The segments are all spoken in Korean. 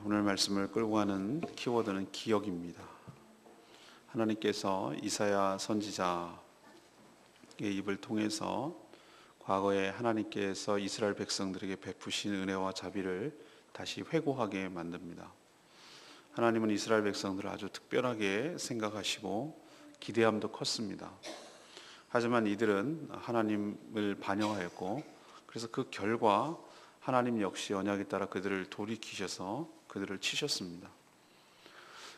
오늘 말씀을 끌고 가는 키워드는 기억입니다. 하나님께서 이사야 선지자의 입을 통해서 과거에 하나님께서 이스라엘 백성들에게 베푸신 은혜와 자비를 다시 회고하게 만듭니다. 하나님은 이스라엘 백성들을 아주 특별하게 생각하시고 기대함도 컸습니다. 하지만 이들은 하나님을 반역하였고, 그래서 그 결과 하나님 역시 언약에 따라 그들을 돌이키셔서 그들을 치셨습니다.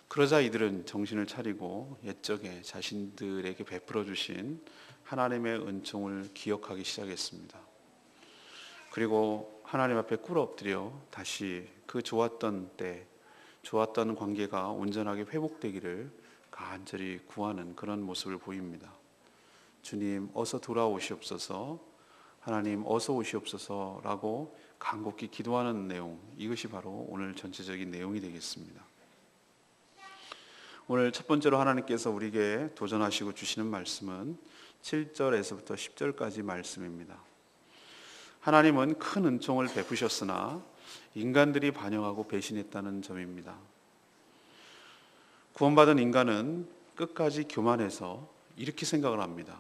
그러자 이들은 정신을 차리고 옛적에 자신들에게 베풀어 주신 하나님의 은총을 기억하기 시작했습니다. 그리고 하나님 앞에 꿇어 엎드려 다시 그 좋았던 때, 좋았던 관계가 온전하게 회복되기를 간절히 구하는 그런 모습을 보입니다. 주님 어서 돌아오시옵소서, 하나님 어서 오시옵소서라고 간곡히 기도하는 내용, 이것이 바로 오늘 전체적인 내용이 되겠습니다. 오늘 첫 번째로 하나님께서 우리에게 도전하시고 주시는 말씀은 7절에서부터 10절까지 말씀입니다. 하나님은 큰 은총을 베푸셨으나 인간들이 반역하고 배신했다는 점입니다. 구원받은 인간은 끝까지 교만해서 이렇게 생각을 합니다.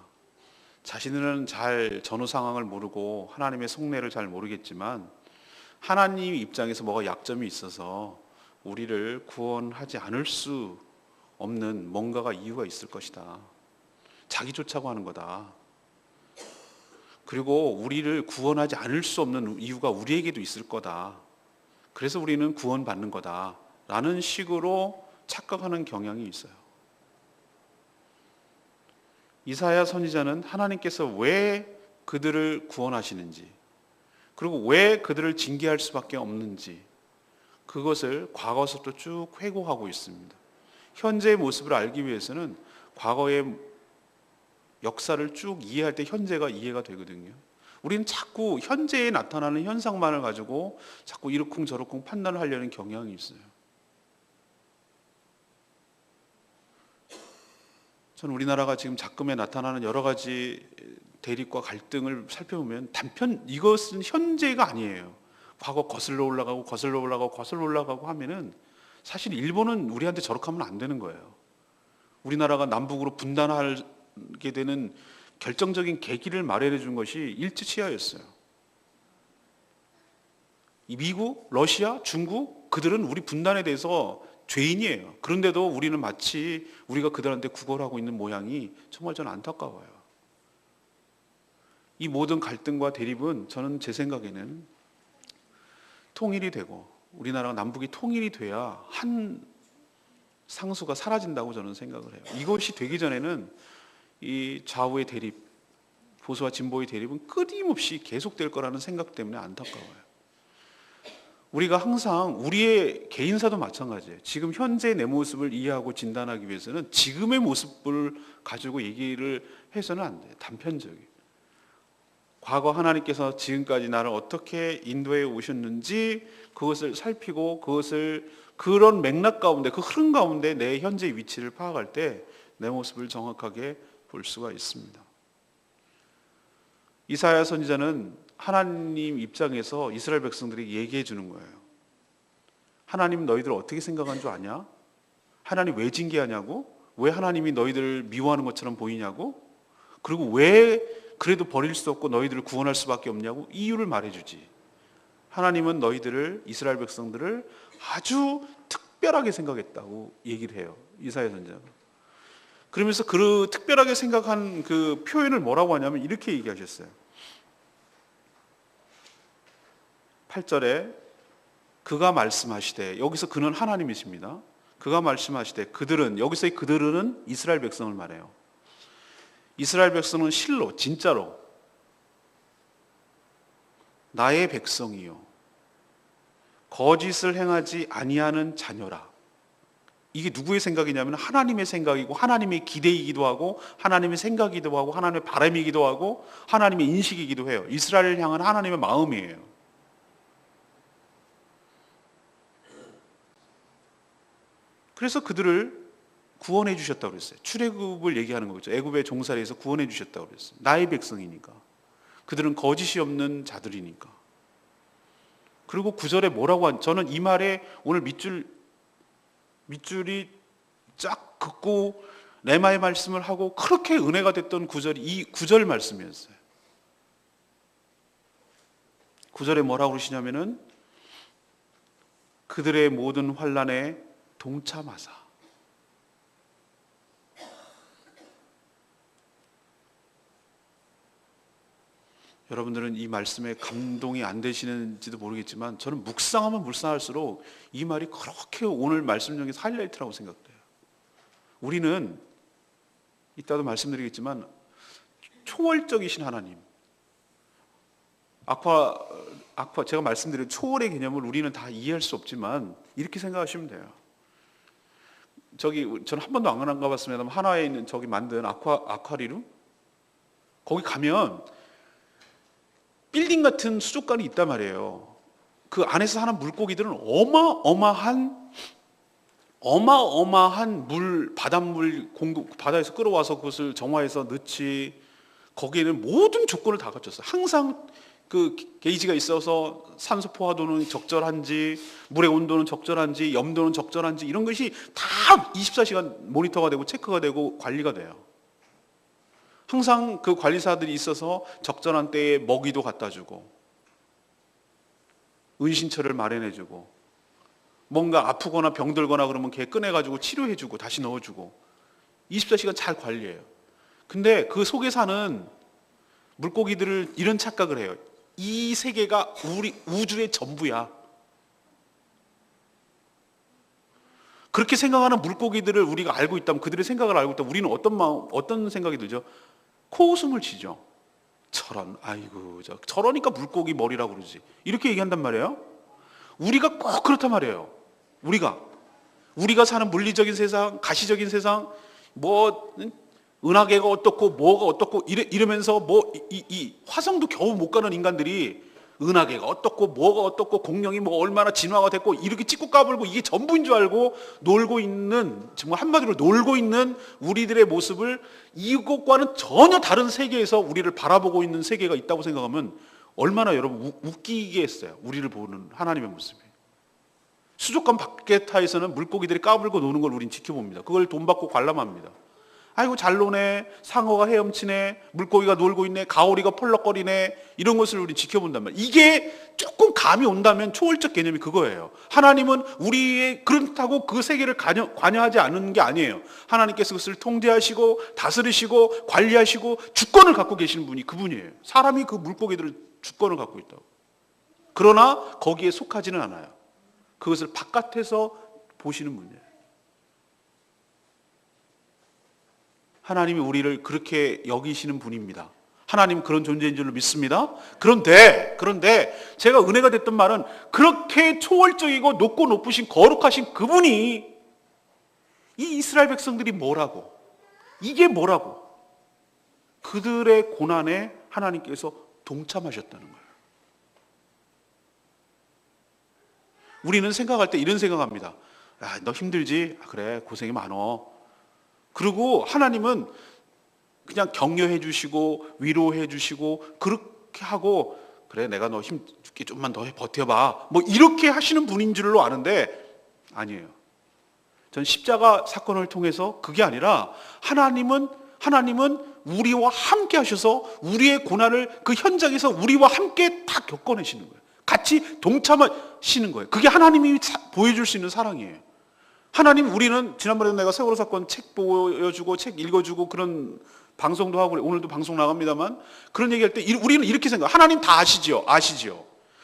자신은 잘 전후 상황을 모르고 하나님의 속내를 잘 모르겠지만 하나님 입장에서 뭐가 약점이 있어서 우리를 구원하지 않을 수 없는 뭔가가 이유가 있을 것이다. 자기 쫓아고 하는 거다. 그리고 우리를 구원하지 않을 수 없는 이유가 우리에게도 있을 거다. 그래서 우리는 구원받는 거다 라는 식으로 착각하는 경향이 있어요. 이사야 선지자는 하나님께서 왜 그들을 구원하시는지, 그리고 왜 그들을 징계할 수밖에 없는지, 그것을 과거서부터 쭉 회고하고 있습니다. 현재의 모습을 알기 위해서는 과거의 역사를 쭉 이해할 때 현재가 이해가 되거든요. 우리는 자꾸 현재에 나타나는 현상만을 가지고 자꾸 이러쿵저러쿵 판단을 하려는 경향이 있어요. 저는 우리나라가 지금 작금에 나타나는 여러 가지 대립과 갈등을 살펴보면 이것은 현재가 아니에요. 과거 거슬러 올라가고 하면은 사실 일본은 우리한테 저렇게 하면 안 되는 거예요. 우리나라가 남북으로 분단하게 되는 결정적인 계기를 마련해 준 것이 일제치하였어요. 이 미국, 러시아, 중국, 그들은 우리 분단에 대해서 죄인이에요. 그런데도 우리는 마치 우리가 그들한테 구걸하고 있는 모양이 정말 저는 안타까워요. 이 모든 갈등과 대립은 저는 제 생각에는 통일이 되고 우리나라가 남북이 통일이 돼야 한 상수가 사라진다고 저는 생각을 해요. 이것이 되기 전에는 이 좌우의 대립, 보수와 진보의 대립은 끊임없이 계속될 거라는 생각 때문에 안타까워요. 우리가 항상 우리의 개인사도 마찬가지예요. 지금 현재 내 모습을 이해하고 진단하기 위해서는 지금의 모습을 가지고 얘기를 해서는 안 돼요. 단편적이에요. 과거 하나님께서 지금까지 나를 어떻게 인도해 오셨는지 그것을 살피고 그런 맥락 가운데, 그 흐름 가운데 내 현재 위치를 파악할 때 내 모습을 정확하게 볼 수가 있습니다. 이사야 선지자는 하나님 입장에서 이스라엘 백성들에게 얘기해 주는 거예요. 하나님 너희들 어떻게 생각하는 줄 아냐? 하나님 왜 징계하냐고? 왜 하나님이 너희들을 미워하는 것처럼 보이냐고? 그리고 왜 그래도 버릴 수 없고 너희들을 구원할 수밖에 없냐고? 이유를 말해주지. 하나님은 너희들을, 이스라엘 백성들을 아주 특별하게 생각했다고 얘기를 해요. 이사야 선지자가. 그러면서 그 특별하게 생각한 그 표현을 뭐라고 하냐면 이렇게 얘기하셨어요. 8절에 그가 말씀하시되, 여기서 그는 하나님이십니다. 그가 말씀하시되, 그들은, 여기서의 그들은 이스라엘 백성을 말해요. 이스라엘 백성은 실로, 진짜로 나의 백성이요 거짓을 행하지 아니하는 자녀라. 이게 누구의 생각이냐면 하나님의 생각이고 하나님의 기대이기도 하고 하나님의 생각이기도 하고 하나님의 바람이기도 하고 하나님의 인식이기도 해요. 이스라엘을 향한 하나님의 마음이에요. 그래서 그들을 구원해 주셨다고 그랬어요. 출애굽을 얘기하는 거죠. 애굽의 종살이에서 구원해 주셨다고 그랬어요. 나의 백성이니까. 그들은 거짓이 없는 자들이니까. 그리고 9절에 뭐라고 저는 이 말에 오늘 밑줄이 쫙 긋고 레마의 말씀을 하고 그렇게 은혜가 됐던 9절이 이 9절 말씀이었어요. 9절에 뭐라고 그러시냐면은 그들의 모든 환난에 동참하사. 여러분들은 이 말씀에 감동이 안 되시는지도 모르겠지만 저는 묵상하면 묵상할수록 이 말이 그렇게 오늘 말씀 중에서 하이라이트라고 생각돼요. 우리는 이따도 말씀드리겠지만 초월적이신 하나님, 제가 말씀드린 초월의 개념을 우리는 다 이해할 수 없지만 이렇게 생각하시면 돼요. 저는 한 번도 안 가봤습니다만 하나에 있는 저기 만든 아쿠아리움 거기 가면 빌딩 같은 수족관이 있단 말이에요. 그 안에서 사는 물고기들은 어마어마한 바닷물 공급, 바다에서 끌어와서 그것을 정화해서 넣지. 거기에는 모든 조건을 다 갖췄어요. 항상 그 게이지가 있어서 산소 포화도는 적절한지, 물의 온도는 적절한지, 염도는 적절한지 이런 것이 다 24시간 모니터가 되고 체크가 되고 관리가 돼요. 항상 그 관리사들이 있어서 적절한 때에 먹이도 갖다 주고 은신처를 마련해 주고 뭔가 아프거나 병들거나 그러면 걔 꺼내가지고 치료해 주고 다시 넣어주고 24시간 잘 관리해요. 근데 그 속에 사는 물고기들을 이런 착각을 해요. 이 세계가 우리 우주의 전부야. 그렇게 생각하는 물고기들을 우리가 알고 있다면, 그들의 생각을 알고 있다면 우리는 어떤 생각이 들죠? 코웃음을 치죠. 저러니까 물고기 머리라고 그러지. 이렇게 얘기한단 말이에요. 우리가 꼭 그렇단 말이에요. 우리가 사는 물리적인 세상, 가시적인 세상, 은하계가 어떻고 뭐가 어떻고 이러면서 이 화성도 겨우 못 가는 인간들이 은하계가 어떻고 뭐가 어떻고 공룡이 얼마나 진화가 됐고 이렇게 찍고 까불고 이게 전부인 줄 알고 놀고 있는, 정말 한마디로 놀고 있는 우리들의 모습을 이것과는 전혀 다른 세계에서 우리를 바라보고 있는 세계가 있다고 생각하면 얼마나 여러분 웃기게 했어요. 우리를 보는 하나님의 모습이. 수족관 바게타에서는 물고기들이 까불고 노는 걸 우린 지켜봅니다. 그걸 돈 받고 관람합니다. 아이고 잘 노네, 상어가 헤엄치네, 물고기가 놀고 있네, 가오리가 펄럭거리네, 이런 것을 우리 지켜본단 말이에요. 이게 조금 감이 온다면 초월적 개념이 그거예요. 하나님은 우리의 그렇다고 그 세계를 관여하지 않는 게 아니에요. 하나님께서 그것을 통제하시고 다스리시고 관리하시고 주권을 갖고 계시는 분이 그분이에요. 사람이 그 물고기들을 주권을 갖고 있다고. 그러나 거기에 속하지는 않아요. 그것을 바깥에서 보시는 분이에요. 하나님이 우리를 그렇게 여기시는 분입니다. 하나님은 그런 존재인 줄로 믿습니다. 그런데 제가 은혜가 됐던 말은 그렇게 초월적이고 높고 높으신 거룩하신 그분이 이 이스라엘 백성들이 뭐라고, 이게 뭐라고, 그들의 고난에 하나님께서 동참하셨다는 거예요. 우리는 생각할 때 이런 생각합니다. 야, 너 힘들지? 그래, 고생이 많어. 그리고 하나님은 그냥 격려해 주시고 위로해 주시고 그렇게 하고, 그래 내가 너 힘줄게, 좀만 더 버텨봐, 이렇게 하시는 분인 줄로 아는데 아니에요. 전 십자가 사건을 통해서 그게 아니라 하나님은 우리와 함께 하셔서 우리의 고난을 그 현장에서 우리와 함께 다 겪어내시는 거예요. 같이 동참하시는 거예요. 그게 하나님이 보여줄 수 있는 사랑이에요. 하나님, 우리는 지난번에 내가 세월호 사건 책 보여주고 책 읽어주고 그런 방송도 하고 오늘도 방송 나갑니다만, 그런 얘기할 때 우리는 이렇게 생각해요. 하나님 다 아시지요.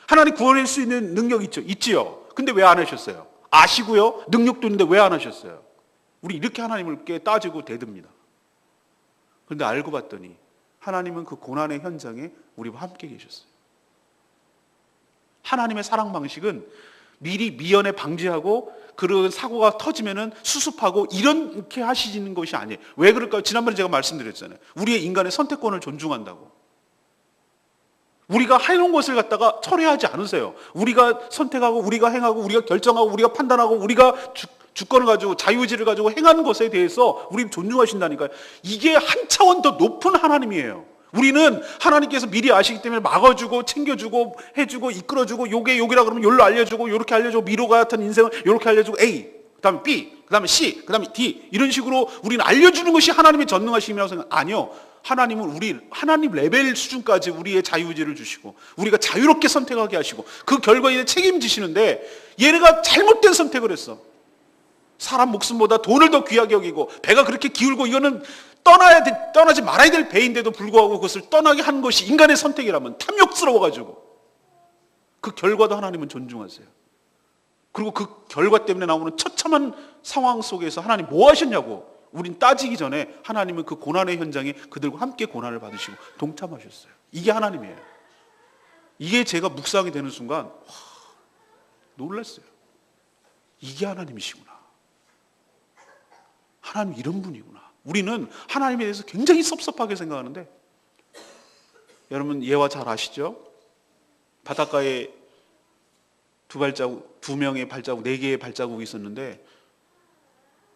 하나님 구원할 수 있는 능력 있지요. 근데 왜 안 하셨어요? 아시고요, 능력도 있는데 왜 안 하셨어요? 우리 이렇게 하나님을 따지고 대듭니다. 그런데 알고 봤더니 하나님은 그 고난의 현장에 우리와 함께 계셨어요. 하나님의 사랑 방식은 미리 미연에 방지하고 그런 사고가 터지면은 수습하고 이렇게 하시는 것이 아니에요. 왜 그럴까요? 지난번에 제가 말씀드렸잖아요. 우리의 인간의 선택권을 존중한다고. 우리가 해놓은 것을 갖다가 철회하지 않으세요. 우리가 선택하고 우리가 행하고 우리가 결정하고 우리가 판단하고 우리가 주권을 가지고 자유의지를 가지고 행하는 것에 대해서 우리 존중하신다니까요. 이게 한 차원 더 높은 하나님이에요. 우리는 하나님께서 미리 아시기 때문에 막아주고 챙겨주고 해주고 이끌어주고 요게 요기라 그러면 요로 알려주고 요렇게 알려주고 미로가 같은 인생을 요렇게 알려주고 A, 그 다음에 B, 그 다음에 C, 그 다음에 D 이런 식으로 우리는 알려주는 것이 하나님의 전능하심이라고 생각. 아니요. 하나님은 하나님 레벨 수준까지 우리의 자유의지를 주시고 우리가 자유롭게 선택하게 하시고 그 결과에 책임지시는데 얘네가 잘못된 선택을 했어. 사람 목숨보다 돈을 더 귀하게 여기고 배가 그렇게 기울고 이거는 떠나지 말아야 될 배인데도 불구하고 그것을 떠나게 한 것이 인간의 선택이라면 탐욕스러워가지고 그 결과도 하나님은 존중하세요. 그리고 그 결과 때문에 나오는 처참한 상황 속에서 하나님 뭐 하셨냐고 우린 따지기 전에 하나님은 그 고난의 현장에 그들과 함께 고난을 받으시고 동참하셨어요. 이게 하나님이에요. 이게 제가 묵상이 되는 순간 놀랐어요. 이게 하나님이시구나. 하나님 이런 분이구나. 우리는 하나님에 대해서 굉장히 섭섭하게 생각하는데 여러분 예화 잘 아시죠? 바닷가에 두 명의 발자국, 네 개의 발자국이 있었는데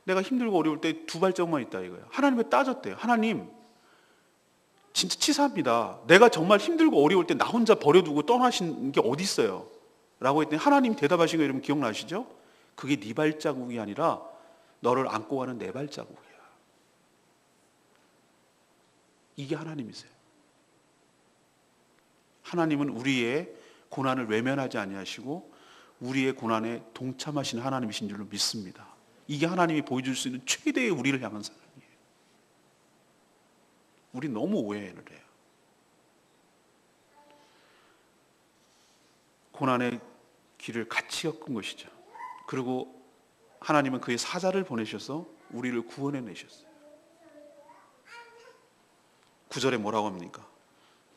내가 힘들고 어려울 때 두 발자국만 있다 이거예요. 하나님에 따졌대요. 하나님 진짜 치사합니다. 내가 정말 힘들고 어려울 때 나 혼자 버려두고 떠나신 게 어디 있어요? 라고 했더니 하나님 대답하신 거 여러분 기억나시죠? 그게 네 발자국이 아니라 너를 안고 가는 내 발자국이야. 이게 하나님이세요. 하나님은 우리의 고난을 외면하지 아니하시고 우리의 고난에 동참하시는 하나님이신 줄로 믿습니다. 이게 하나님이 보여줄 수 있는 최대의 우리를 향한 사랑이에요. 우리 너무 오해를 해요. 고난의 길을 같이 겪은 것이죠. 그리고 하나님은 그의 사자를 보내셔서 우리를 구원해 내셨어요. 9절에 뭐라고 합니까?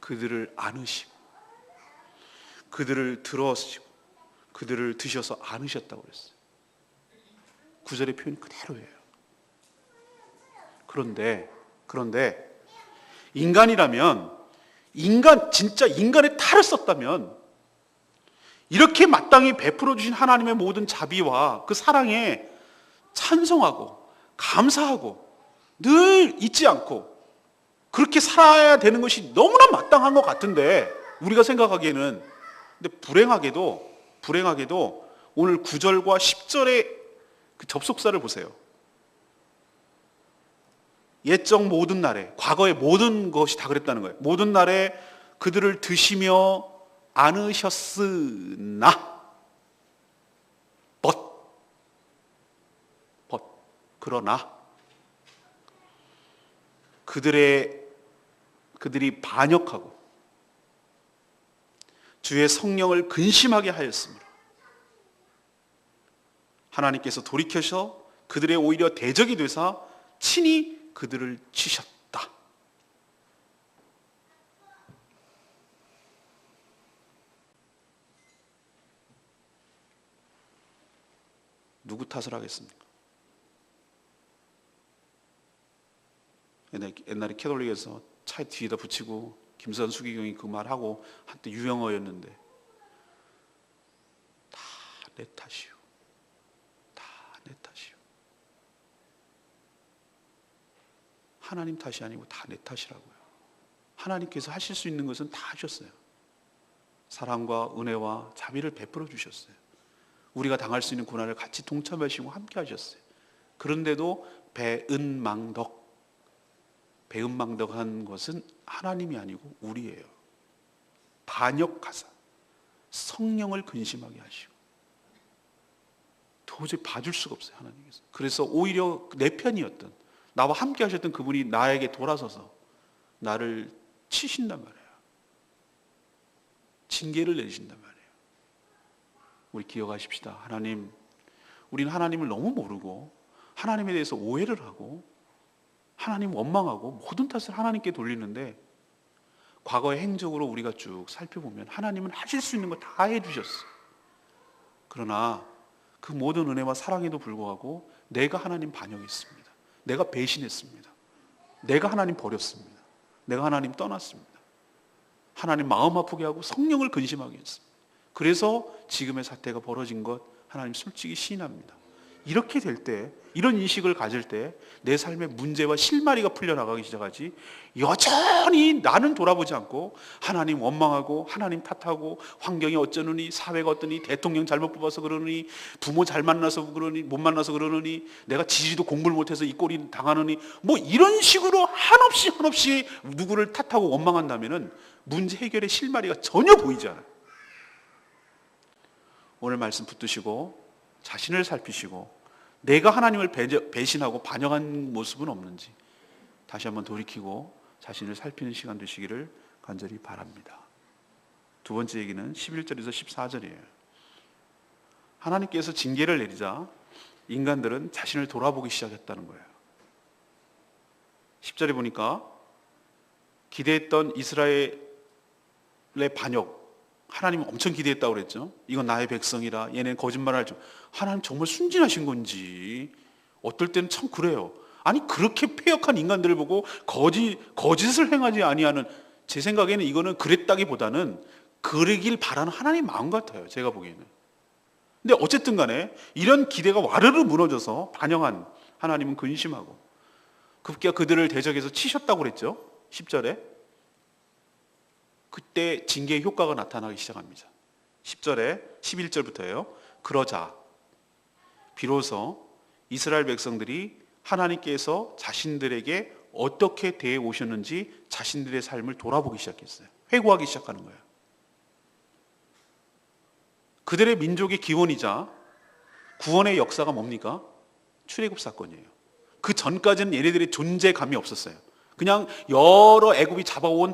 그들을 안으시고 그들을 들어시고 그들을 드셔서 안으셨다고 그랬어요. 9절의 표현이 그대로예요. 그런데 인간이라면 진짜 인간의 탈을 썼다면 이렇게 마땅히 베풀어 주신 하나님의 모든 자비와 그 사랑에 찬송하고 감사하고 늘 잊지 않고 그렇게 살아야 되는 것이 너무나 마땅한 것 같은데 우리가 생각하기에는 근데 불행하게도 오늘 9절과 10절의 그 접속사를 보세요. 옛적 모든 날에 과거의 모든 것이 다 그랬다는 거예요. 모든 날에 그들을 드시며 안으셨으나 그러나 그들이 반역하고 주의 성령을 근심하게 하였으므로 하나님께서 돌이켜서 그들의 오히려 대적이 되사 친히 그들을 치셨다. 누구 탓을 하겠습니까? 옛날에 캐톨릭에서 차 뒤에다 붙이고 김선 수기경이 그 말하고 한때 유행어였는데 다 내 탓이요. 다 내 탓이요. 하나님 탓이 아니고 다 내 탓이라고요. 하나님께서 하실 수 있는 것은 다 하셨어요. 사랑과 은혜와 자비를 베풀어 주셨어요. 우리가 당할 수 있는 고난을 같이 동참하시고 함께 하셨어요. 그런데도 배은망덕한 것은 하나님이 아니고 우리예요. 반역하사 성령을 근심하게 하시고 도저히 봐줄 수가 없어요. 하나님께서. 그래서 오히려 내 편이었던 나와 함께 하셨던 그분이 나에게 돌아서서 나를 치신단 말이에요. 징계를 내리신단 말이에요. 우리 기억하십시다. 하나님, 우리는 하나님을 너무 모르고 하나님에 대해서 오해를 하고 하나님 원망하고 모든 탓을 하나님께 돌리는데 과거의 행적으로 우리가 쭉 살펴보면 하나님은 하실 수 있는 거 다 해주셨어요. 그러나 그 모든 은혜와 사랑에도 불구하고 내가 하나님 반역했습니다. 내가 배신했습니다. 내가 하나님 버렸습니다. 내가 하나님 떠났습니다. 하나님 마음 아프게 하고 성령을 근심하게 했습니다. 그래서 지금의 사태가 벌어진 것 하나님 솔직히 시인합니다. 이렇게 될 때, 이런 인식을 가질 때 내 삶의 문제와 실마리가 풀려나가기 시작하지, 여전히 나는 돌아보지 않고 하나님 원망하고 하나님 탓하고 환경이 어쩌느니, 사회가 어떠니, 대통령 잘못 뽑아서 그러느니, 부모 잘 만나서 그러니, 못 만나서 그러느니, 내가 지지도 공부를 못해서 이 꼴이 당하느니, 뭐 이런 식으로 한없이 누구를 탓하고 원망한다면은 문제 해결의 실마리가 전혀 보이지 않아요. 오늘 말씀 붙드시고 자신을 살피시고 내가 하나님을 배신하고 반역한 모습은 없는지 다시 한번 돌이키고 자신을 살피는 시간 되시기를 간절히 바랍니다. 두 번째 얘기는 11절에서 14절이에요. 하나님께서 징계를 내리자 인간들은 자신을 돌아보기 시작했다는 거예요. 10절에 보니까 기대했던 이스라엘의 반역, 하나님 엄청 기대했다고 그랬죠. 이건 나의 백성이라, 얘네는 거짓말을 하죠. 하나님 정말 순진하신 건지, 어떨 때는 참 그래요. 아니 그렇게 패역한 인간들을 보고 거짓을 행하지 아니하는, 제 생각에는 이거는 그랬다기보다는 그러길 바라는 하나님 마음 같아요, 제가 보기에는. 근데 어쨌든 간에 이런 기대가 와르르 무너져서 반영한 하나님은 근심하고 급기야 그들을 대적해서 치셨다고 그랬죠. 10절에. 그때 징계의 효과가 나타나기 시작합니다. 10절에 11절부터예요. 그러자 비로소 이스라엘 백성들이 하나님께서 자신들에게 어떻게 대해 오셨는지 자신들의 삶을 돌아보기 시작했어요. 회고하기 시작하는 거예요. 그들의 민족의 기원이자 구원의 역사가 뭡니까? 출애굽 사건이에요. 그 전까지는 얘네들의 존재감이 없었어요. 그냥 여러 애굽이 잡아온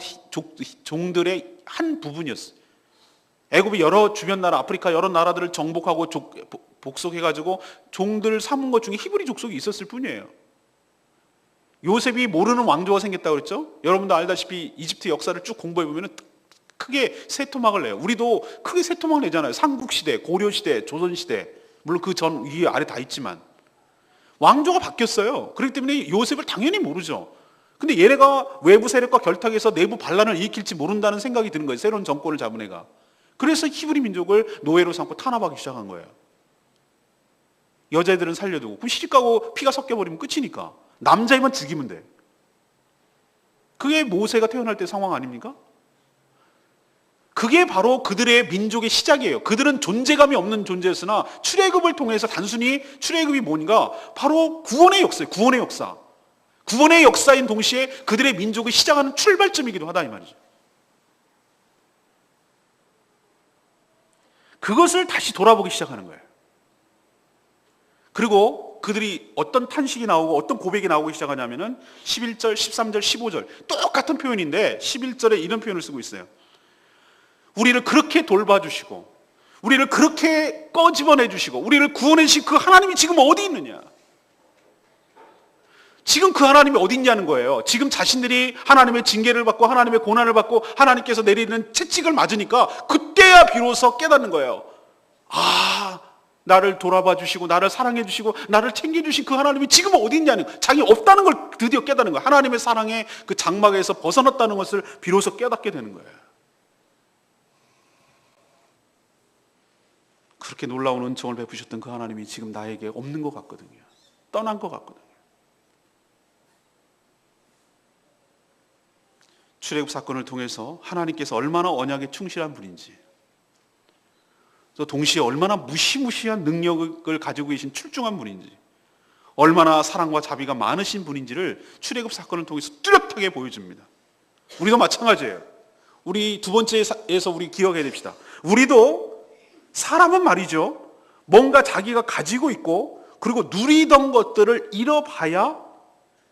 종들의 한 부분이었어요. 애굽이 여러 주변 나라, 아프리카 여러 나라들을 정복하고 복속해가지고 종들 삼은 것 중에 히브리 족속이 있었을 뿐이에요. 요셉이 모르는 왕조가 생겼다고 그랬죠? 여러분도 알다시피 이집트 역사를 쭉 공부해보면 크게 세 토막을 내요. 우리도 크게 세 토막을 내잖아요. 삼국시대, 고려시대, 조선시대. 물론 그 전 위에 아래 다 있지만 왕조가 바뀌었어요. 그렇기 때문에 요셉을 당연히 모르죠. 근데 얘네가 외부 세력과 결탁해서 내부 반란을 일으킬지 모른다는 생각이 드는 거예요. 새로운 정권을 잡은 애가. 그래서 히브리 민족을 노예로 삼고 탄압하기 시작한 거예요. 여자애들은 살려두고, 그럼 시집가고 피가 섞여버리면 끝이니까 남자애만 죽이면 돼. 그게 모세가 태어날 때 상황 아닙니까? 그게 바로 그들의 민족의 시작이에요. 그들은 존재감이 없는 존재였으나 출애굽을 통해서 단순히 출애굽이 뭔가 바로 구원의 역사예요. 구원의 역사. 구원의 역사인 동시에 그들의 민족이 시작하는 출발점이기도 하다 이 말이죠. 그것을 다시 돌아보기 시작하는 거예요. 그리고 그들이 어떤 탄식이 나오고 어떤 고백이 나오기 시작하냐면은 11절, 13절, 15절 똑같은 표현인데 11절에 이런 표현을 쓰고 있어요. 우리를 그렇게 돌봐주시고 우리를 그렇게 꺼집어내주시고 우리를 구원해 주신 그 하나님이 지금 어디 있느냐. 지금 그 하나님이 어디 있냐는 거예요. 지금 자신들이 하나님의 징계를 받고 하나님의 고난을 받고 하나님께서 내리는 채찍을 맞으니까 그때야 비로소 깨닫는 거예요. 아, 나를 돌아봐 주시고 나를 사랑해 주시고 나를 챙겨주신 그 하나님이 지금 어디 있냐는 거예요. 자기 없다는 걸 드디어 깨닫는 거예요. 하나님의 사랑의 그 장막에서 벗어났다는 것을 비로소 깨닫게 되는 거예요. 그렇게 놀라운 은총을 베푸셨던 그 하나님이 지금 나에게 없는 것 같거든요. 떠난 것 같거든요. 출애굽 사건을 통해서 하나님께서 얼마나 언약에 충실한 분인지, 또 동시에 얼마나 무시무시한 능력을 가지고 계신 출중한 분인지, 얼마나 사랑과 자비가 많으신 분인지를 출애굽 사건을 통해서 뚜렷하게 보여줍니다. 우리도 마찬가지예요. 우리 두 번째에서 우리 기억해야 됩시다. 우리도 사람은 말이죠, 뭔가 자기가 가지고 있고 그리고 누리던 것들을 잃어봐야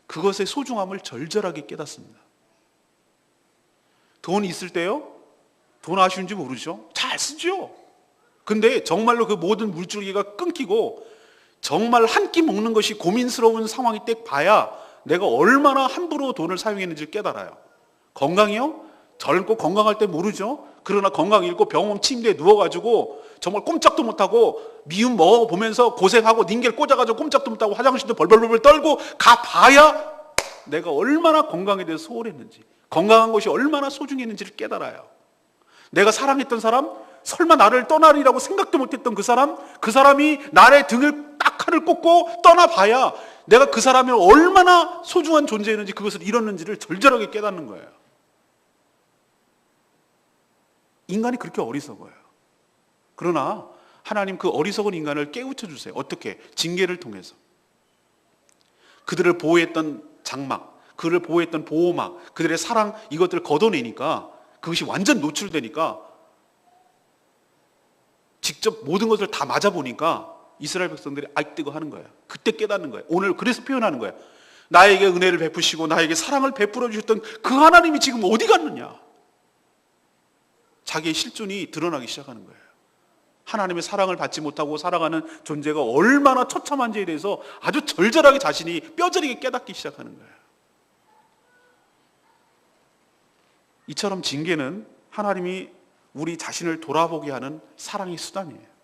그것의 소중함을 절절하게 깨닫습니다. 돈 있을 때요, 돈 아쉬운지 모르죠? 잘 쓰죠. 근데 정말로 그 모든 물줄기가 끊기고 정말 한 끼 먹는 것이 고민스러운 상황이 딱 봐야 내가 얼마나 함부로 돈을 사용했는지를 깨달아요. 건강이요? 젊고 건강할 때 모르죠. 그러나 건강 잃고 병원 침대에 누워가지고 정말 꼼짝도 못하고 미움 먹어보면서 고생하고 닌겔 꽂아가지고 꼼짝도 못하고 화장실도 벌벌벌 떨고 가봐야 내가 얼마나 건강에 대해서 소홀했는지, 건강한 것이 얼마나 소중했는지를 깨달아요. 내가 사랑했던 사람, 설마 나를 떠나리라고 생각도 못했던 그 사람이 나의 등을 딱 딱 칼을 꽂고 떠나봐야 내가 그 사람이 얼마나 소중한 존재였는지, 그것을 잃었는지를 절절하게 깨닫는 거예요. 인간이 그렇게 어리석어요. 그러나 하나님 그 어리석은 인간을 깨우쳐 주세요. 어떻게? 징계를 통해서. 그들을 보호했던 장막, 그들을 보호했던 보호막, 그들의 사랑, 이것들을 걷어내니까, 그것이 완전 노출되니까, 직접 모든 것을 다 맞아보니까 이스라엘 백성들이 아이뜨거 하는 거예요. 그때 깨닫는 거예요. 오늘 그래서 표현하는 거예요. 나에게 은혜를 베푸시고 나에게 사랑을 베풀어 주셨던 그 하나님이 지금 어디 갔느냐. 자기의 실존이 드러나기 시작하는 거예요. 하나님의 사랑을 받지 못하고 살아가는 존재가 얼마나 처참한지에 대해서 아주 절절하게 자신이 뼈저리게 깨닫기 시작하는 거예요. 이처럼 징계는 하나님이 우리 자신을 돌아보게 하는 사랑의 수단이에요.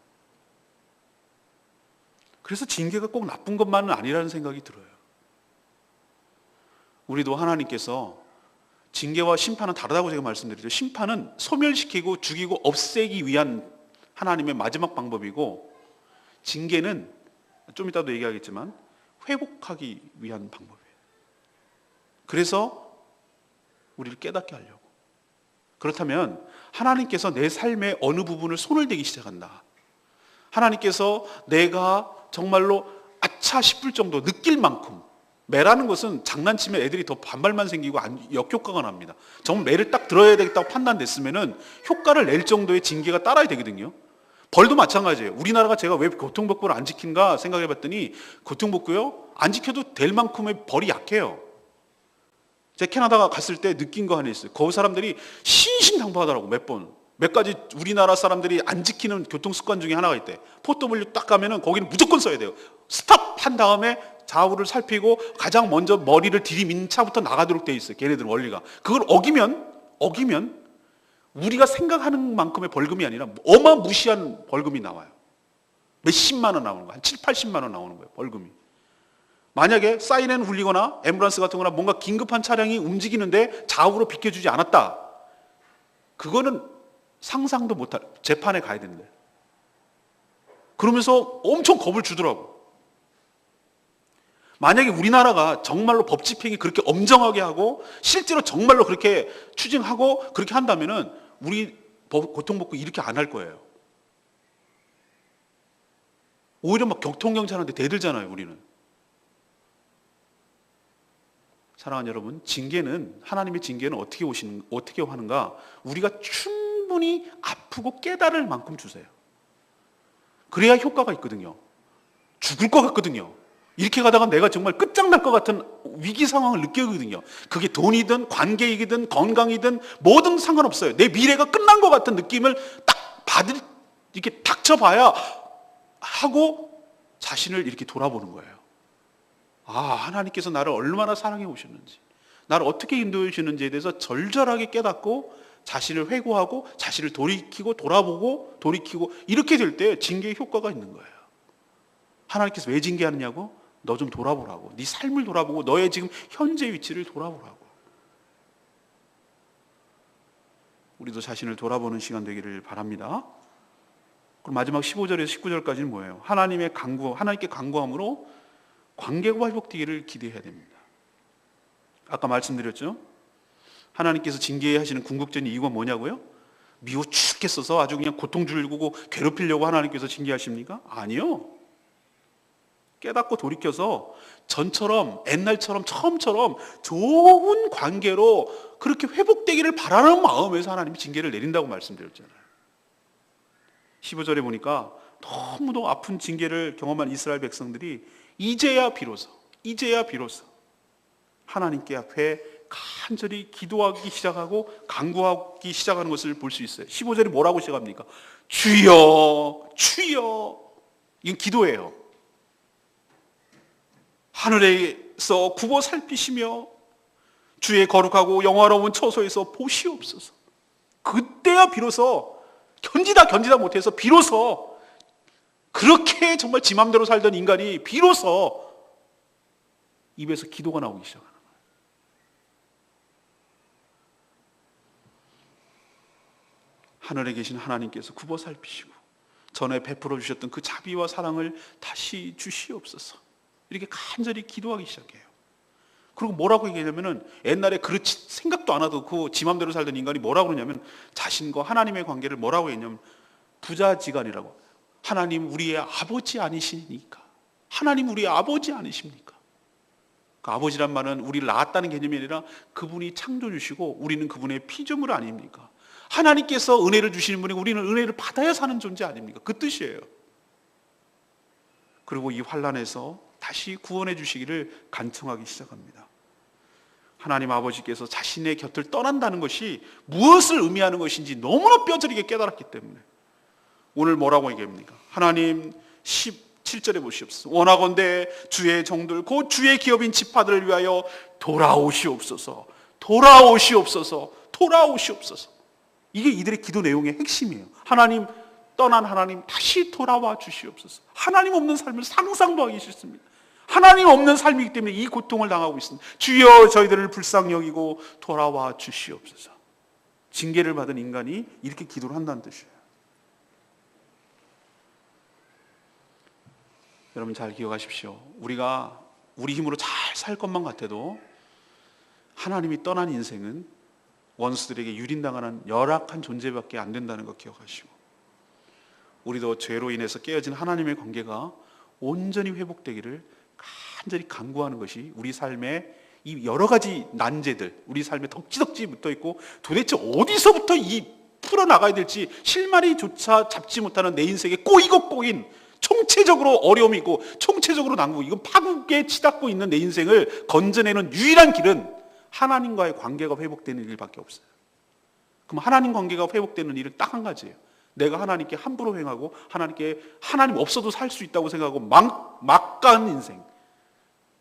그래서 징계가 꼭 나쁜 것만은 아니라는 생각이 들어요. 우리도 하나님께서 징계와 심판은 다르다고 제가 말씀드리죠. 심판은 소멸시키고 죽이고 없애기 위한 하나님의 마지막 방법이고, 징계는 좀 이따도 얘기하겠지만 회복하기 위한 방법이에요. 그래서 우리를 깨닫게 하려고. 그렇다면 하나님께서 내 삶의 어느 부분을 손을 대기 시작한다. 하나님께서 내가 정말로 아차 싶을 정도 느낄 만큼, 매라는 것은 장난치면 애들이 더 반발만 생기고 역효과가 납니다. 정말 매를 딱 들어야 되겠다고 판단됐으면 효과를 낼 정도의 징계가 따라야 되거든요. 벌도 마찬가지예요. 우리나라가 제가 왜 교통법규를 안 지킨가 생각해 봤더니, 교통법규요? 안 지켜도 될 만큼의 벌이 약해요. 제가 캐나다 갔을 때 느낀 거 하나 있어요. 거기 사람들이 신신당부하더라고. 몇 가지 우리나라 사람들이 안 지키는 교통 습관 중에 하나가 있대. 포터블류 딱 가면은 거기는 무조건 써야 돼요. 스탑 한 다음에 좌우를 살피고 가장 먼저 머리를 들이민 차부터 나가도록 돼 있어요. 걔네들 원리가. 그걸 어기면 우리가 생각하는 만큼의 벌금이 아니라 어마무시한 벌금이 나와요. 몇십만 원 나오는 거예요. 한 7, 80만 원 나오는 거예요. 벌금이. 만약에 사이렌 울리거나 앰뷸런스 같은 거나 뭔가 긴급한 차량이 움직이는데 좌우로 비켜주지 않았다. 그거는 상상도 못할, 재판에 가야 되는데. 그러면서 엄청 겁을 주더라고. 만약에 우리나라가 정말로 법 집행이 그렇게 엄정하게 하고 실제로 정말로 그렇게 추진하고 그렇게 한다면은 우리 교통법규 이렇게 안 할 거예요. 오히려 막 교통경찰한테 대들잖아요, 우리는. 사랑하는 여러분, 징계는, 하나님의 징계는 어떻게 하는가? 우리가 충분히 아프고 깨달을 만큼 주세요. 그래야 효과가 있거든요. 죽을 것 같거든요. 이렇게 가다가 내가 정말 끝장날 것 같은 위기 상황을 느끼거든요. 그게 돈이든 관계이든 건강이든 뭐든 상관없어요. 내 미래가 끝난 것 같은 느낌을 딱 이렇게 닥쳐봐야 하고 자신을 이렇게 돌아보는 거예요. 아, 하나님께서 나를 얼마나 사랑해 오셨는지, 나를 어떻게 인도해 주시는지에 대해서 절절하게 깨닫고 자신을 회고하고 자신을 돌이키고 이렇게 될 때 징계의 효과가 있는 거예요. 하나님께서 왜 징계하느냐고? 너 좀 돌아보라고. 네 삶을 돌아보고 너의 지금 현재 위치를 돌아보라고. 우리도 자신을 돌아보는 시간 되기를 바랍니다. 그럼 마지막 15절에서 19절까지는 뭐예요? 하나님께 간구함으로 관계가 회복되기를 기대해야 됩니다. 아까 말씀드렸죠? 하나님께서 징계하시는 궁극적인 이유가 뭐냐고요? 미워 죽겠어서 아주 그냥 고통 주려고 괴롭히려고 하나님께서 징계하십니까? 아니요. 깨닫고 돌이켜서 전처럼, 옛날처럼, 처음처럼 좋은 관계로 그렇게 회복되기를 바라는 마음에서 하나님이 징계를 내린다고 말씀드렸잖아요. 15절에 보니까 너무도 아픈 징계를 경험한 이스라엘 백성들이 이제야 비로소 하나님께 앞에 간절히 기도하기 시작하고 간구하기 시작하는 것을 볼 수 있어요. 15절에 뭐라고 시작합니까? 주여, 주여. 이건 기도예요. 하늘에서 굽어 살피시며 주의 거룩하고 영화로운 처소에서 보시옵소서. 그때야 비로소 견디다 못해서 비로소 그렇게 정말 지 맘대로 살던 인간이 비로소 입에서 기도가 나오기 시작하는 거예요. 하늘에 계신 하나님께서 굽어 살피시고 전에 베풀어 주셨던 그 자비와 사랑을 다시 주시옵소서. 이렇게 간절히 기도하기 시작해요. 그리고 뭐라고 얘기하냐면은 옛날에 그렇지 생각도 안 하고 그 지 맘대로 살던 인간이 뭐라고 그러냐면 자신과 하나님의 관계를 뭐라고 했냐면 부자지간이라고. 하나님 우리의 아버지 아니시니까. 하나님 우리의 아버지 아니십니까? 그 아버지란 말은 우리를 낳았다는 개념이 아니라 그분이 창조 주시고 우리는 그분의 피조물 아닙니까? 하나님께서 은혜를 주시는 분이고 우리는 은혜를 받아야 사는 존재 아닙니까? 그 뜻이에요. 그리고 이 환난에서 다시 구원해 주시기를 간청하기 시작합니다. 하나님 아버지께서 자신의 곁을 떠난다는 것이 무엇을 의미하는 것인지 너무나 뼈저리게 깨달았기 때문에 오늘 뭐라고 얘기합니까? 하나님 17절에 보시옵소서. 원하건대 주의 종들 곧 주의 기업인 지파들을 위하여 돌아오시옵소서. 돌아오시옵소서. 돌아오시옵소서. 이게 이들의 기도 내용의 핵심이에요. 하나님 떠난 하나님 다시 돌아와 주시옵소서. 하나님 없는 삶을 상상도 하기 싫습니다. 하나님 없는 삶이기 때문에 이 고통을 당하고 있습니다. 주여 저희들을 불쌍히 여기고 돌아와 주시옵소서. 징계를 받은 인간이 이렇게 기도를 한다는 뜻이에요. 여러분 잘 기억하십시오. 우리가 우리 힘으로 잘 살 것만 같아도 하나님이 떠난 인생은 원수들에게 유린당하는 열악한 존재밖에 안 된다는 것 기억하시고, 우리도 죄로 인해서 깨어진 하나님의 관계가 온전히 회복되기를 간절히 간구하는 것이 우리 삶의 이 여러 가지 난제들, 우리 삶에 덕지덕지 붙어 있고 도대체 어디서부터 이 풀어나가야 될지 실마리조차 잡지 못하는 내 인생에 꼬이고 꼬인 총체적으로 어려움이 있고 총체적으로 난국, 이건 파국에 치닫고 있는 내 인생을 건져내는 유일한 길은 하나님과의 관계가 회복되는 일밖에 없어요. 그럼 하나님 관계가 회복되는 일은 딱 한 가지예요. 내가 하나님께 함부로 행하고 하나님 없어도 살 수 있다고 생각하고 막가는 인생,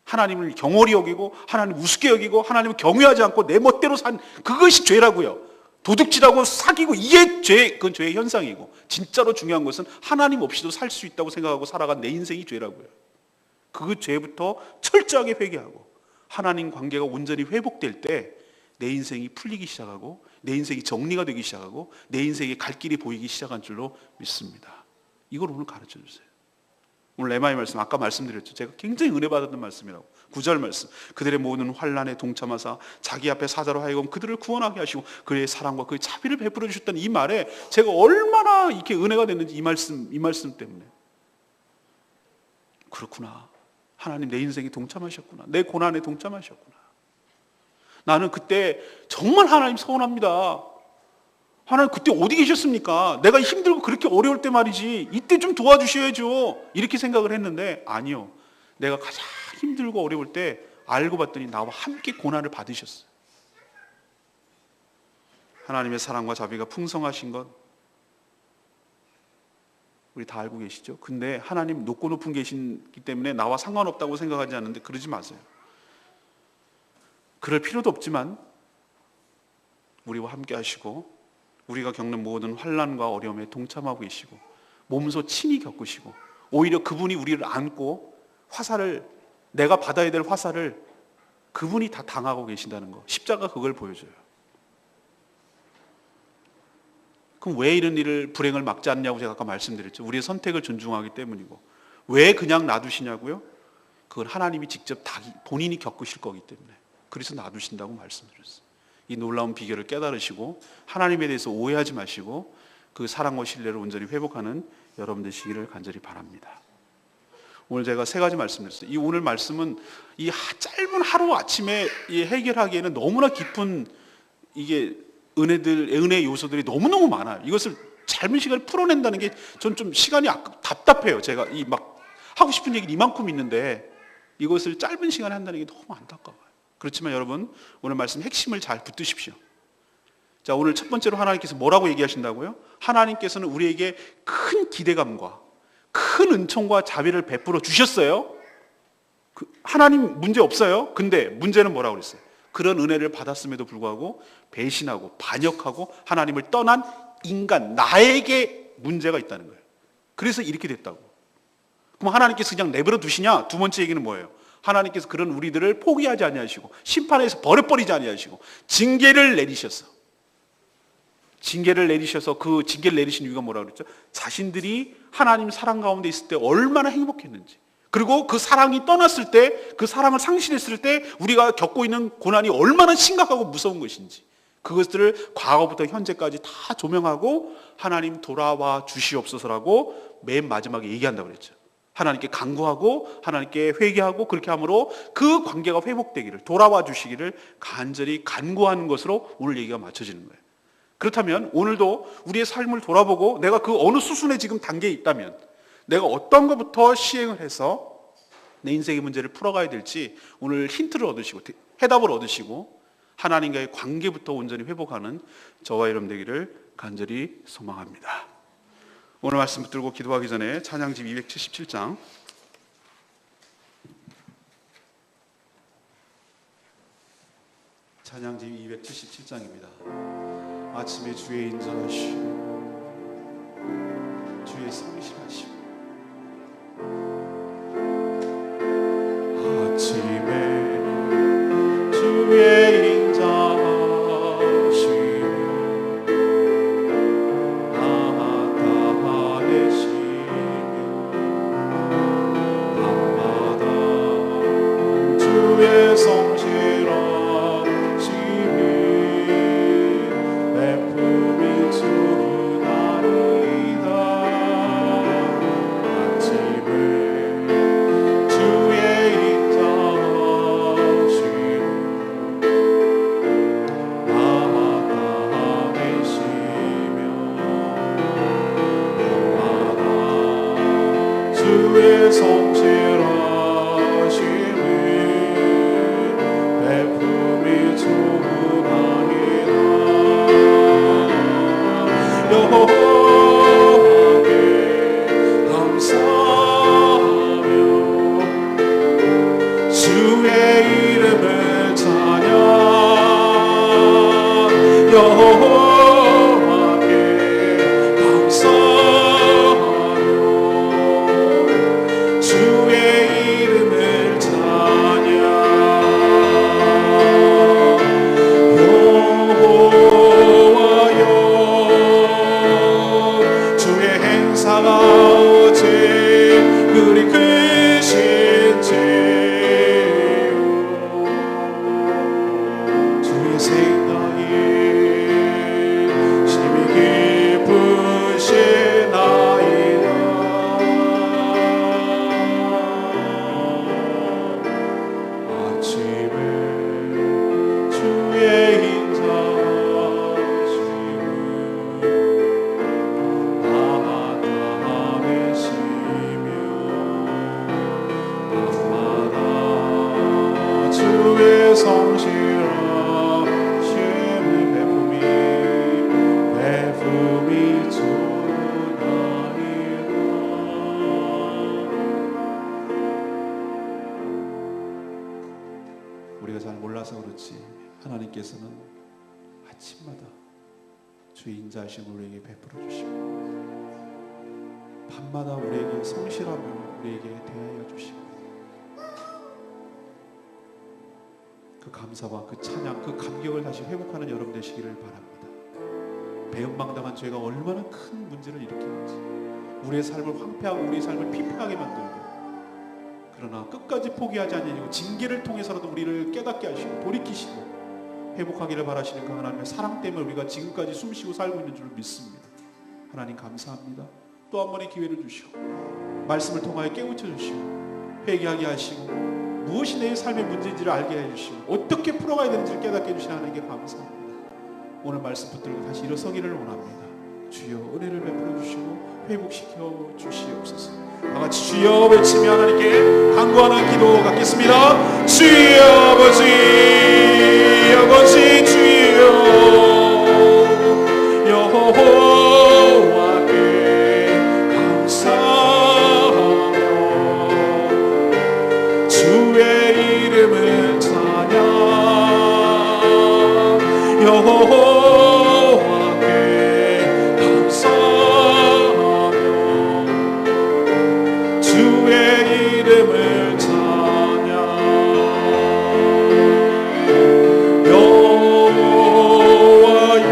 하나님을 경홀히 여기고 하나님 우습게 여기고 하나님을 경외하지 않고 내 멋대로 산 그것이 죄라고요. 도둑질하고 사귀고 이게 죄, 그건 죄의 현상이고, 진짜로 중요한 것은 하나님 없이도 살 수 있다고 생각하고 살아간 내 인생이 죄라고요. 그 죄부터 철저하게 회개하고 하나님 관계가 온전히 회복될 때 내 인생이 풀리기 시작하고 내 인생이 정리가 되기 시작하고 내 인생의 갈 길이 보이기 시작한 줄로 믿습니다. 이걸 오늘 가르쳐 주세요. 오늘 레마의 말씀, 아까 말씀드렸죠. 제가 굉장히 은혜 받았던 말씀이라고. 9절 말씀. 그들의 모든 환난에 동참하사 자기 앞에 사자로 하여금 그들을 구원하게 하시고 그의 사랑과 그의 자비를 베풀어 주셨다는 이 말에 제가 얼마나 이렇게 은혜가 됐는지 이 말씀 때문에. 그렇구나. 하나님 내 인생에 동참하셨구나. 내 고난에 동참하셨구나. 나는 그때 정말 하나님 서운합니다. 하나님 그때 어디 계셨습니까? 내가 힘들고 그렇게 어려울 때 말이지 이때 좀 도와주셔야죠. 이렇게 생각을 했는데 아니요. 내가 가장 힘들고 어려울 때 알고 봤더니 나와 함께 고난을 받으셨어요. 하나님의 사랑과 자비가 풍성하신 것 우리 다 알고 계시죠? 근데 하나님 높고 계시기 때문에 나와 상관없다고 생각하지 않는데 그러지 마세요. 그럴 필요도 없지만 우리와 함께 하시고 우리가 겪는 모든 환난과 어려움에 동참하고 계시고 몸소 친히 겪으시고 오히려 그분이 우리를 안고 화살을, 내가 받아야 될 화살을 그분이 다 당하고 계신다는 거, 십자가 그걸 보여줘요. 그럼 왜 이런 일을, 불행을 막지 않냐고 제가 아까 말씀드렸죠. 우리의 선택을 존중하기 때문이고. 왜 그냥 놔두시냐고요? 그건 하나님이 직접 본인이 겪으실 거기 때문에 그래서 놔두신다고 말씀드렸어요. 이 놀라운 비결을 깨달으시고 하나님에 대해서 오해하지 마시고 그 사랑과 신뢰를 온전히 회복하는 여러분 되시기를 간절히 바랍니다. 오늘 제가 3가지 말씀드렸어요. 이 오늘 말씀은 이 짧은 하루 아침에 해결하기에는 너무나 깊은 이게 은혜의 요소들이 너무너무 많아요. 이것을 짧은 시간에 풀어낸다는 게 전 좀 시간이 답답해요. 제가 막 하고 싶은 얘기는 이만큼 있는데 이것을 짧은 시간에 한다는 게 너무 안타까워요. 그렇지만 여러분 오늘 말씀 핵심을 잘 붙드십시오. 자, 오늘 첫 번째로 하나님께서 뭐라고 얘기하신다고요? 하나님께서는 우리에게 큰 기대감과 큰 은총과 자비를 베풀어 주셨어요. 하나님 문제 없어요. 근데 문제는 뭐라고 그랬어요? 그런 은혜를 받았음에도 불구하고 배신하고 반역하고 하나님을 떠난 인간, 나에게 문제가 있다는 거예요. 그래서 이렇게 됐다고. 그럼 하나님께서 그냥 내버려 두시냐? 두 번째 얘기는 뭐예요? 하나님께서 그런 우리들을 포기하지 아니하시고 심판에서 버려버리지 아니하시고 징계를 내리셨어. 징계를 내리셔서 그 징계를 내리신 이유가 뭐라고 그랬죠? 자신들이 하나님 사랑 가운데 있을 때 얼마나 행복했는지, 그리고 그 사랑이 떠났을 때, 그 사랑을 상실했을 때 우리가 겪고 있는 고난이 얼마나 심각하고 무서운 것인지, 그것들을 과거부터 현재까지 다 조명하고 하나님 돌아와 주시옵소서라고 맨 마지막에 얘기한다고 그랬죠. 하나님께 간구하고 하나님께 회개하고 그렇게 함으로 그 관계가 회복되기를, 돌아와 주시기를 간절히 간구하는 것으로 오늘 얘기가 맞춰지는 거예요. 그렇다면 오늘도 우리의 삶을 돌아보고 내가 그 어느 수순에 지금 단계에 있다면 내가 어떤 것부터 시행을 해서 내 인생의 문제를 풀어가야 될지 오늘 힌트를 얻으시고 해답을 얻으시고 하나님과의 관계부터 온전히 회복하는 저와 여러분 되기를 간절히 소망합니다. 오늘 말씀 붙들고 기도하기 전에 찬양집 277장 찬양집 277장입니다. 아침에 주의 인자하시고 주의 성실하시고 아침에 주의 인자하시고 나타내시며 밤마다 주의 성실하심이 베품이 주나이다. 아침에 주의 주의 성실하심이 베품이 주나이다. 여호와께 감사하며 주의 이름을 찬양. 여호와께 감사하며 주의 이름을 찬양. 여호와여 주의 행사가 어찌 그리 크신지 주의 생각이 심히 깊으시나이다. 아침에 주의 인자하심을 나타내시며 밤마다 주의 성실하심을 베품이 주나이다. 우리가 잘 몰라서 그렇지 하나님께서는 아침마다 주의 인자하심을 우리에게 베풀어 주시고 밤마다 우리에게 성실하며 우리에게 대하여 주시고 그 감사와 그 찬양, 그 감격을 다시 회복하는 여러분 되시기를 바랍니다. 배은망당한 죄가 얼마나 큰 문제를 일으키는지, 우리의 삶을 황폐하고 우리의 삶을 피폐하게 만들고, 그러나 끝까지 포기하지 않으려고 징계를 통해서라도 우리를 깨닫게 하시고 돌이키시고 회복하기를 바라시는 그 하나님의 사랑 때문에 우리가 지금까지 숨쉬고 살고 있는 줄 믿습니다. 하나님 감사합니다. 또 한 번의 기회를 주시고 말씀을 통하여 깨우쳐 주시고 회개하게 하시고 무엇이 내 삶의 문제인지를 알게 해주시고 어떻게 풀어가야 되는지를 깨닫게 해주시는 하나님께 감사합니다. 오늘 말씀 붙들고 다시 일어서기를 원합니다. 주여 은혜를 베풀어 주시고 회복시켜 주시옵소서. 다같이 주여 외치며 하나님께 간구하는 기도 갖겠습니다. 주여 아버지, 아버지 주여 여호와께 감사하며 주의 이름을 찬양. 여호와께 감사하며 주의 이름을 찬양. 여호와여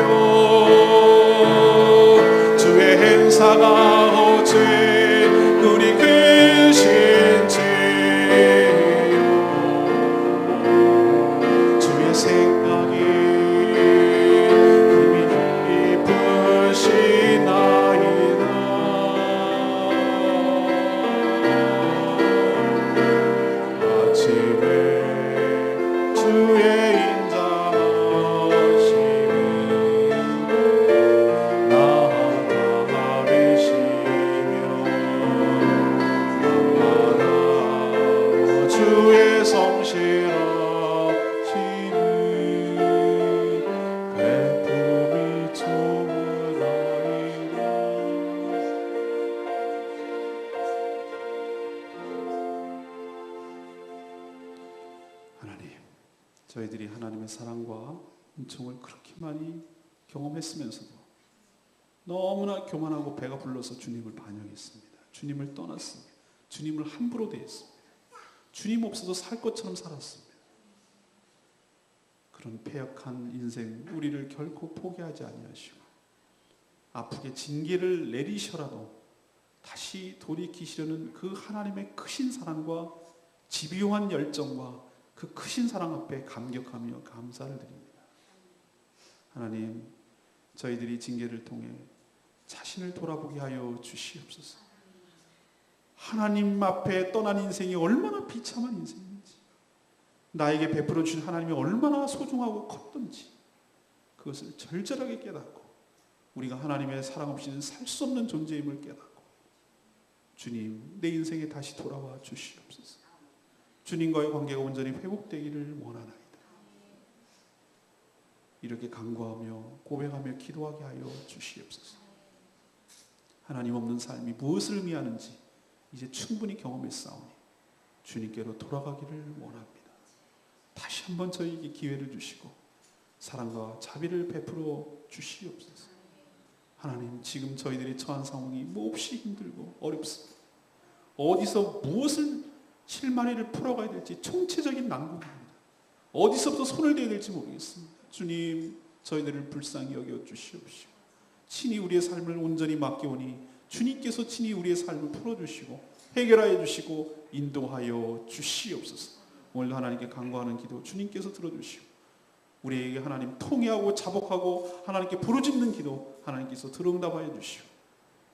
저희들이 하나님의 사랑과 은총을 그렇게 많이 경험했으면서도 너무나 교만하고 배가 불러서 주님을 반역했습니다. 주님을 떠났습니다. 주님을 함부로 대했습니다. 주님 없어도 살 것처럼 살았습니다. 그런 패역한 인생 우리를 결코 포기하지 아니하시고 아프게 징계를 내리셔라도 다시 돌이키시려는 그 하나님의 크신 사랑과 집요한 열정과 그 크신 사랑 앞에 감격하며 감사를 드립니다. 하나님, 저희들이 징계를 통해 자신을 돌아보게 하여 주시옵소서. 하나님 앞에 떠난 인생이 얼마나 비참한 인생인지, 나에게 베풀어 주신 하나님이 얼마나 소중하고 컸던지 그것을 절절하게 깨닫고 우리가 하나님의 사랑 없이는 살 수 없는 존재임을 깨닫고 주님, 내 인생에 다시 돌아와 주시옵소서. 주님과의 관계가 온전히 회복되기를 원하나이다. 이렇게 간구하며 고백하며 기도하게 하여 주시옵소서. 하나님 없는 삶이 무엇을 의미하는지 이제 충분히 경험했사오니 주님께로 돌아가기를 원합니다. 다시 한번 저희에게 기회를 주시고 사랑과 자비를 베풀어 주시옵소서. 하나님, 지금 저희들이 처한 상황이 몹시 힘들고 어렵습니다. 어디서 무엇을 실마리를 풀어가야 될지 총체적인 난국입니다. 어디서부터 손을 대야 될지 모르겠습니다. 주님, 저희들을 불쌍히 여겨 주시옵시고 친히 우리의 삶을 온전히 맡겨오니 주님께서 친히 우리의 삶을 풀어주시고 해결하여 주시고 인도하여 주시옵소서. 오늘도 하나님께 간구하는 기도 주님께서 들어주시고 우리에게 하나님 통회하고 자복하고 하나님께 부르짖는 기도 하나님께서 들어응답하여 주시고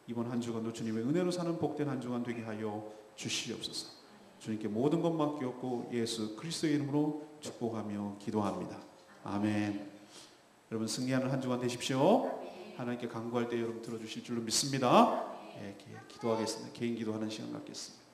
이번 한 주간도 주님의 은혜로 사는 복된 한 주간 되게 하여 주시옵소서. 주님께 모든 것 맡기었고 예수 그리스도의 이름으로 축복하며 기도합니다. 아멘. 여러분 승리하는 한 주간 되십시오. 하나님께 간구할 때 여러분 들어주실 줄로 믿습니다. 예, 기도하겠습니다. 개인 기도하는 시간 갖겠습니다.